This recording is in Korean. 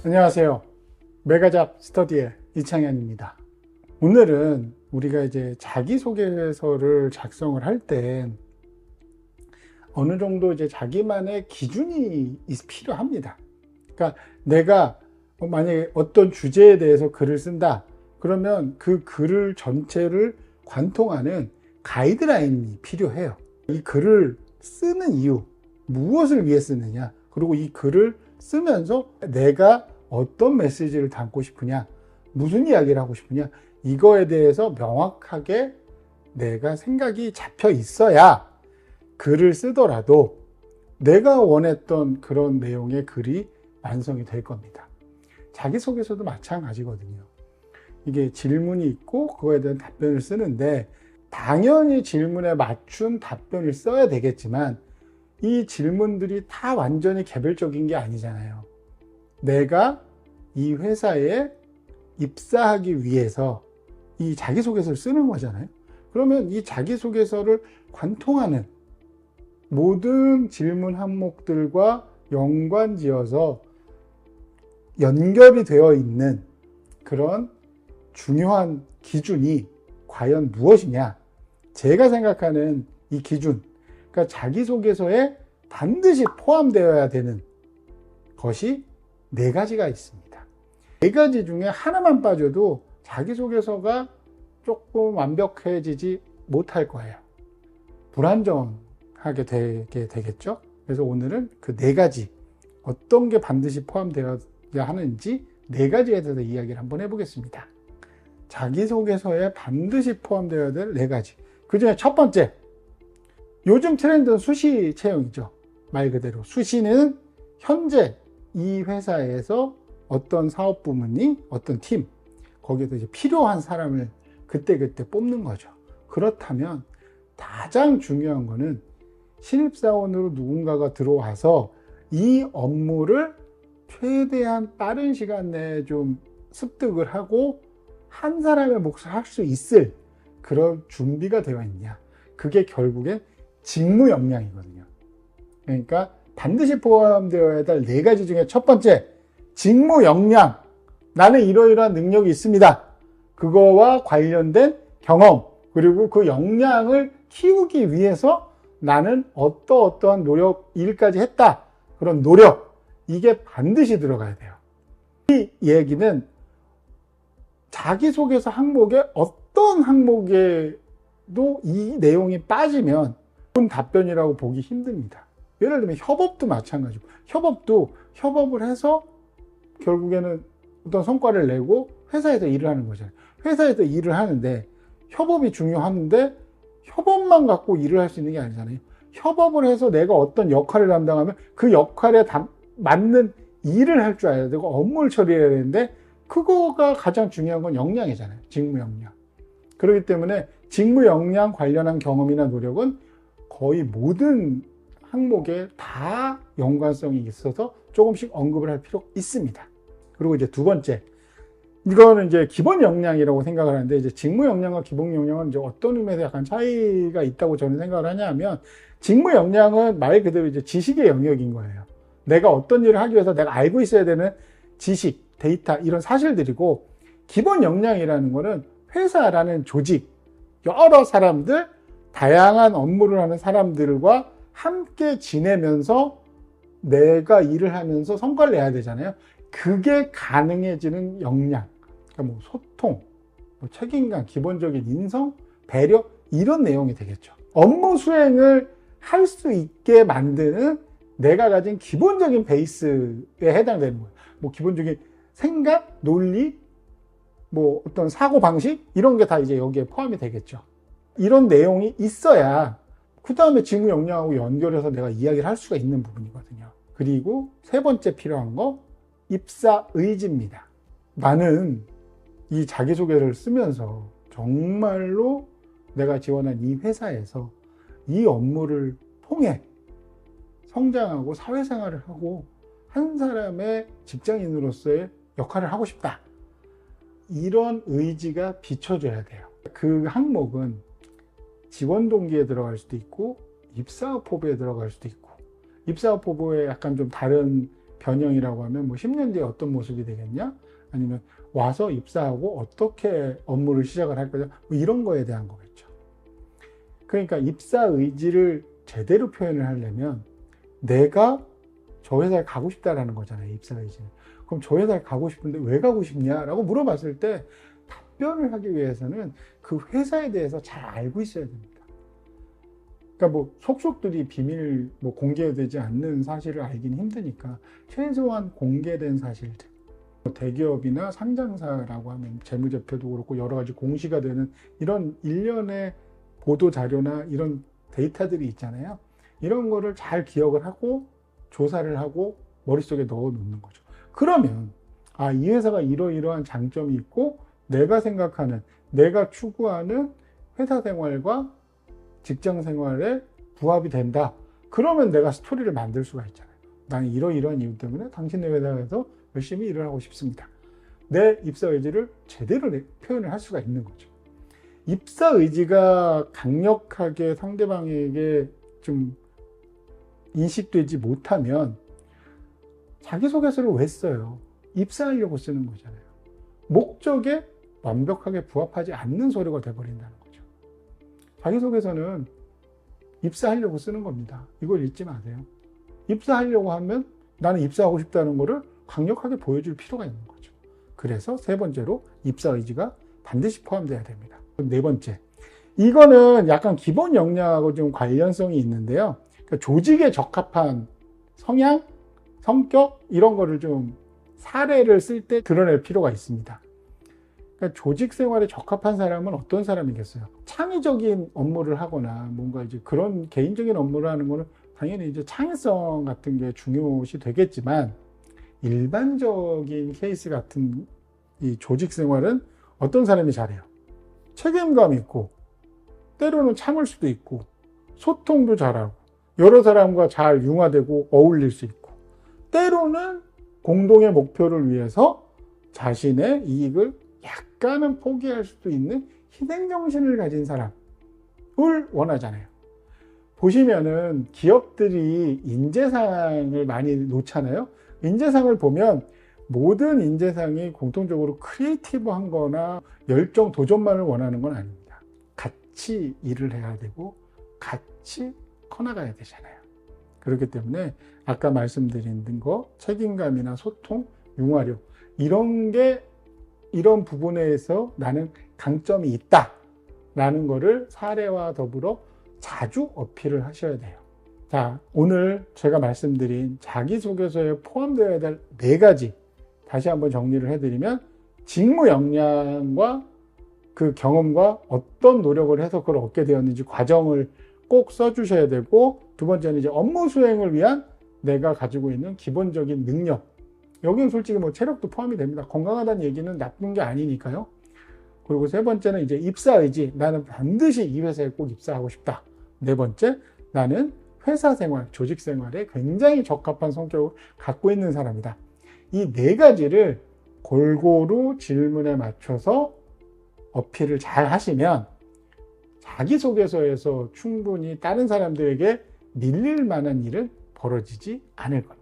안녕하세요. 메가잡 스터디의 이창현입니다. 오늘은 우리가 이제 자기소개서를 작성을 할 때 어느 정도 이제 자기만의 기준이 필요합니다. 그러니까 내가 만약에 어떤 주제에 대해서 글을 쓴다. 그러면 그 글을 전체를 관통하는 가이드라인이 필요해요. 이 글을 쓰는 이유, 무엇을 위해 쓰느냐, 그리고 이 글을 쓰면서 내가 어떤 메시지를 담고 싶으냐, 무슨 이야기를 하고 싶으냐, 이거에 대해서 명확하게 내가 생각이 잡혀 있어야 글을 쓰더라도 내가 원했던 그런 내용의 글이 완성이 될 겁니다. 자기소개서도 마찬가지거든요. 이게 질문이 있고 그거에 대한 답변을 쓰는데 당연히 질문에 맞춘 답변을 써야 되겠지만 이 질문들이 다 완전히 개별적인 게 아니잖아요. 내가 이 회사에 입사하기 위해서 이 자기소개서를 쓰는 거잖아요. 그러면 이 자기소개서를 관통하는 모든 질문 항목들과 연관지어서 연결이 되어 있는 그런 중요한 기준이 과연 무엇이냐? 제가 생각하는 이 기준, 그러니까 자기소개서에 반드시 포함되어야 되는 것이 4가지가 있습니다. 4가지 중에 하나만 빠져도 자기소개서가 조금 완벽해지지 못할 거예요. 불안정하게 되게 되겠죠. 그래서 오늘은 그 4가지, 어떤 게 반드시 포함되어야 하는지 4가지에 대해서 이야기를 한번 해보겠습니다. 자기소개서에 반드시 포함되어야 될 4가지. 그 중에 첫 번째, 요즘 트렌드는 수시 채용이죠. 말 그대로 수시는 현재 이 회사에서 어떤 사업 부문이, 어떤 팀, 거기에서 이제 필요한 사람을 그때그때 뽑는 거죠. 그렇다면 가장 중요한 거는 신입사원으로 누군가가 들어와서 이 업무를 최대한 빠른 시간 내에 좀 습득을 하고 한 사람의 몫을 할 수 있을 그런 준비가 되어 있냐. 그게 결국엔 직무 역량이거든요. 그러니까 반드시 포함되어야 될 4가지 중에 첫 번째, 직무 역량. 나는 이러이러한 능력이 있습니다. 그거와 관련된 경험, 그리고 그 역량을 키우기 위해서 나는 어떠한 노력, 일까지 했다. 그런 노력, 이게 반드시 들어가야 돼요. 이 얘기는 자기소개서 항목에 어떤 항목에도 이 내용이 빠지면 좋은 답변이라고 보기 힘듭니다. 예를 들면 협업도 마찬가지고, 협업을 해서 결국에는 어떤 성과를 내고 회사에서 일을 하는 거잖아요. 회사에서 일을 하는데 협업이 중요한데 협업만 갖고 일을 할 수 있는 게 아니잖아요. 협업을 해서 내가 어떤 역할을 담당하면 그 역할에 맞는 일을 할 줄 알아야 되고 업무를 처리해야 되는데 그거가 가장 중요한 건 역량이잖아요. 직무 역량. 그렇기 때문에 직무 역량 관련한 경험이나 노력은 거의 모든 항목에 다 연관성이 있어서 조금씩 언급을 할 필요가 있습니다. 그리고 이제 두 번째, 이거는 이제 기본 역량이라고 생각을 하는데, 이제 직무 역량과 기본 역량은 이제 어떤 의미에서 약간 차이가 있다고 저는 생각을 하냐면, 직무 역량은 말 그대로 이제 지식의 영역인 거예요. 내가 어떤 일을 하기 위해서 내가 알고 있어야 되는 지식, 데이터, 이런 사실들이고, 기본 역량이라는 거는 회사라는 조직, 여러 사람들, 다양한 업무를 하는 사람들과 함께 지내면서 내가 일을 하면서 성과를 내야 되잖아요. 그게 가능해지는 역량, 그러니까 뭐 소통, 뭐 책임감, 기본적인 인성, 배려, 이런 내용이 되겠죠. 업무 수행을 할 수 있게 만드는 내가 가진 기본적인 베이스에 해당되는 거예요. 뭐 기본적인 생각, 논리, 뭐 어떤 사고 방식, 이런 게 다 이제 여기에 포함이 되겠죠. 이런 내용이 있어야 그 다음에 직무 역량하고 연결해서 내가 이야기를 할 수가 있는 부분이거든요. 그리고 세 번째 필요한 거, 입사 의지입니다. 나는 이 자기소개를 쓰면서 정말로 내가 지원한 이 회사에서 이 업무를 통해 성장하고 사회생활을 하고 한 사람의 직장인으로서의 역할을 하고 싶다. 이런 의지가 비춰져야 돼요. 그 항목은 지원 동기에 들어갈 수도 있고 입사업 포부에 들어갈 수도 있고, 입사업 포부에 약간 좀 다른 변형이라고 하면 뭐 10년 뒤에 어떤 모습이 되겠냐? 아니면 와서 입사하고 어떻게 업무를 시작을 할 거냐? 뭐 이런 거에 대한 거겠죠. 그러니까 입사 의지를 제대로 표현을 하려면 내가 저 회사에 가고 싶다라는 거잖아요. 입사 의지는. 그럼 저 회사에 가고 싶은데 왜 가고 싶냐라고 물어봤을 때 답변을 하기 위해서는 그 회사에 대해서 잘 알고 있어야 됩니다. 그러니까 뭐 속속들이 비밀 뭐 공개되지 않는 사실을 알기는 힘드니까 최소한 공개된 사실들, 대기업이나 상장사라고 하면 재무제표도 그렇고 여러 가지 공시가 되는 이런 일련의 보도 자료나 이런 데이터들이 있잖아요. 이런 거를 잘 기억을 하고 조사를 하고 머릿속에 넣어 놓는 거죠. 그러면 이 회사가 이러이러한 장점이 있고 내가 생각하는, 내가 추구하는 회사 생활과 직장 생활에 부합이 된다. 그러면 내가 스토리를 만들 수가 있잖아요. 나는 이러이러한 이유 때문에 당신네 회사에서 열심히 일을 하고 싶습니다. 내 입사 의지를 제대로 표현을 할 수가 있는 거죠. 입사 의지가 강력하게 상대방에게 좀 인식되지 못하면 자기소개서를 왜 써요? 입사하려고 쓰는 거잖아요. 목적에 완벽하게 부합하지 않는 서류가 돼버린다는 거죠. 자기소개서는 입사하려고 쓰는 겁니다. 이걸 잊지 마세요. 입사하려고 하면 나는 입사하고 싶다는 거를 강력하게 보여줄 필요가 있는 거죠. 그래서 세 번째로 입사 의지가 반드시 포함되어야 됩니다. 네 번째, 이거는 약간 기본 역량하고 좀 관련성이 있는데요. 그러니까 조직에 적합한 성향, 성격 이런 거를 좀 사례를 쓸 때 드러낼 필요가 있습니다. 그러니까 조직 생활에 적합한 사람은 어떤 사람이겠어요? 창의적인 업무를 하거나 뭔가 이제 그런 개인적인 업무를 하는 거는 당연히 이제 창의성 같은 게 중요시 되겠지만 일반적인 케이스 같은 이 조직 생활은 어떤 사람이 잘해요? 책임감 있고 때로는 참을 수도 있고 소통도 잘하고 여러 사람과 잘 융화되고 어울릴 수 있고 때로는 공동의 목표를 위해서 자신의 이익을 약간은 포기할 수도 있는 희생정신을 가진 사람을 원하잖아요. 보시면은 기업들이 인재상을 많이 놓잖아요. 인재상을 보면 모든 인재상이 공통적으로 크리에이티브한 거나 열정, 도전만을 원하는 건 아닙니다. 같이 일을 해야 되고 같이 커나가야 되잖아요. 그렇기 때문에 아까 말씀드린 거 책임감이나 소통, 융화력 이런 부분에서 나는 강점이 있다 라는 거를 사례와 더불어 자주 어필을 하셔야 돼요. 자, 오늘 제가 말씀드린 자기소개서에 포함되어야 될 4가지 다시 한번 정리를 해드리면 직무 역량과 그 경험과 어떤 노력을 해서 그걸 얻게 되었는지 과정을 꼭 써주셔야 되고, 두 번째는 이제 업무 수행을 위한 내가 가지고 있는 기본적인 능력. 여기는 솔직히 뭐 체력도 포함이 됩니다. 건강하다는 얘기는 나쁜 게 아니니까요. 그리고 세 번째는 이제 입사 의지. 나는 반드시 이 회사에 꼭 입사하고 싶다. 네 번째, 나는 회사 생활, 조직 생활에 굉장히 적합한 성격을 갖고 있는 사람이다. 이 4가지를 골고루 질문에 맞춰서 어필을 잘 하시면 자기소개서에서 충분히 다른 사람들에게 밀릴 만한 일은 벌어지지 않을 겁니다.